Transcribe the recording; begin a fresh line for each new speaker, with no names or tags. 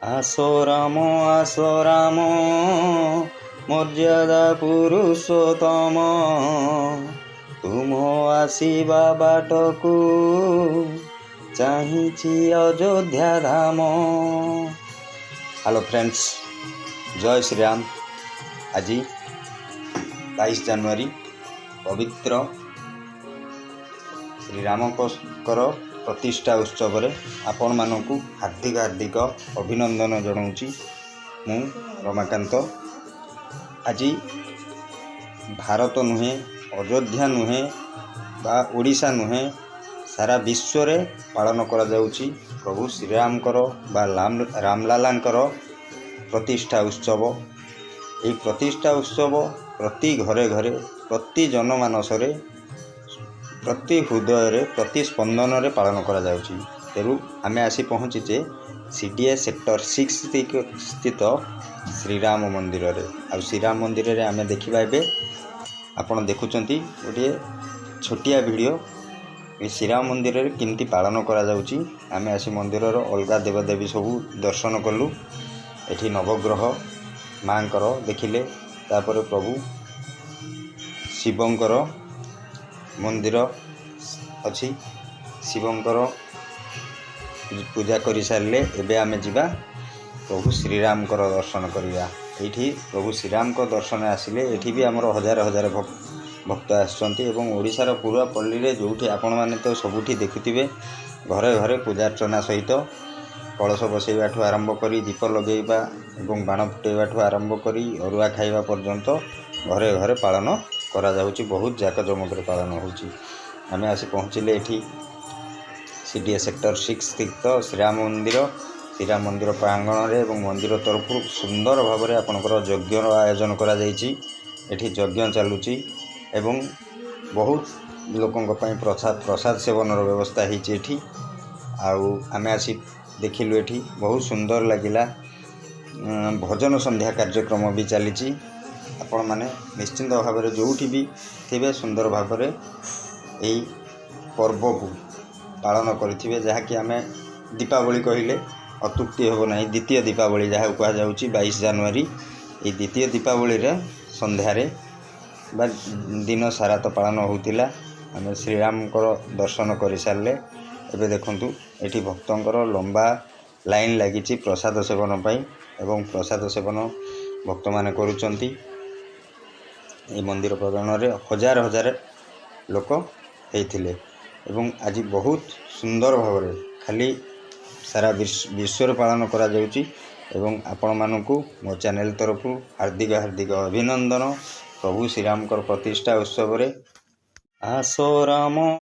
आसो राम मर्यादा पुरुषोत्तम तुम आसीबा बाटकू चाहिछि अयोध्या धाम। हेलो फ्रेंड्स, जय श्री राम। आज 22 जनवरी पवित्र श्री रामकर प्रतिष्ठा उत्सव रे आपण मानकु हार्दिक हार्दिक अभिनंदन जनाऊँगी। मु रमाकांत। आज भारत नुहे, अयोध्या नुहे बा ओडिशा नुहे, सारा विश्व रे पालन करा जाउची प्रभु श्रीरामकर बा रामलालांकर प्रतिष्ठा उत्सव। ये प्रतिष्ठा उत्सव प्रति घरे घरे, प्रति जनमानस रे, प्रति हृदय रे, प्रति स्पंदन रे पालन करा जाउची। तेरु आमे आसी पहुँचीचे सीडीए सेक्टर 6 स्थित श्रीराम मंदिर रे। आ श्रीराम मंदिर रे आमे देखिबा एबे आपण देखुचंती गोटे छोटिया वीडियो श्रीराम मंदिर रे केमती पालन करा जाउची। आमे आसी मंदिर रो अलगा देवदेवी सबू दर्शन कलु। एठी नवग्रह मांकर देखिले, तापर प्रभु शिवंकर मंदिर अच्छी, शिवंकर पूजा कर सारे एबे आमे जिबा प्रभु श्रीराम कर दर्शन करिया। एठी प्रभु श्रीराम को दर्शन आसिले एठी भी आमर हजार हजार भक्त आसछन्ती एवं ओडिशार पूरा पल्ली रे जोठी आपण माने तो सबुठी देखुथिबे घरे घरे पूजा अर्चना सहित कलश बसैबाठू आरंभ करी दीप लगेଇବା एवं बाण फुटेबाठू आरंभ करी अरुआ खाइबा पर्यंत घरे घरे पालन करा जाउची। बहुत जाकजमक पालन होउची। आमे आसी पहुँचले एठी सीडीए सेक्टर 6 स्थित श्रीराम मंदिर प्रांगण रे एवं मंदिर तरफ सुंदर भाव में आपनकर यज्ञ आयोजन करा जाइची। एठी यज्ञ चालुची एवं बहुत लोकंक पई प्रसाद सेवन व्यवस्था होती एठी। आउ आमे आसी देखिलु एठी बहुत सुंदर लगिला। भजन संध्या कार्यक्रम भी चली। आपण माने निश्चिंत भाव में जोठी भी थे सुंदर भाव में यही पर्व को पालन करें, जहाँकि आम दीपावली कहले अत्युक्ति होब ना। द्वितीय दीपावली जहाँ कह 22 जनवरी, ये द्वितीय दीपावली रे संध्यारे बा दिन सारा तो पालन होतिला। आम श्रीराम को दर्शन कर सारे एबे देखंतु एठी भक्तंकर लंबा लाइन लगी प्रसाद सेवन पाई एवं प्रसाद सेवन भक्त माने करूचंती। ये मंदिर प्रांगण रे हजार हजार लोक होते एवं आज बहुत सुंदर भाव में खाली सारा विश्व पालन करा जाउची। एवं आपण मानकु मो चैनल तरफ हार्दिक हार्दिक अभिनंदन। प्रभु श्रीराम प्रतिष्ठा उत्सव रे आसो राम।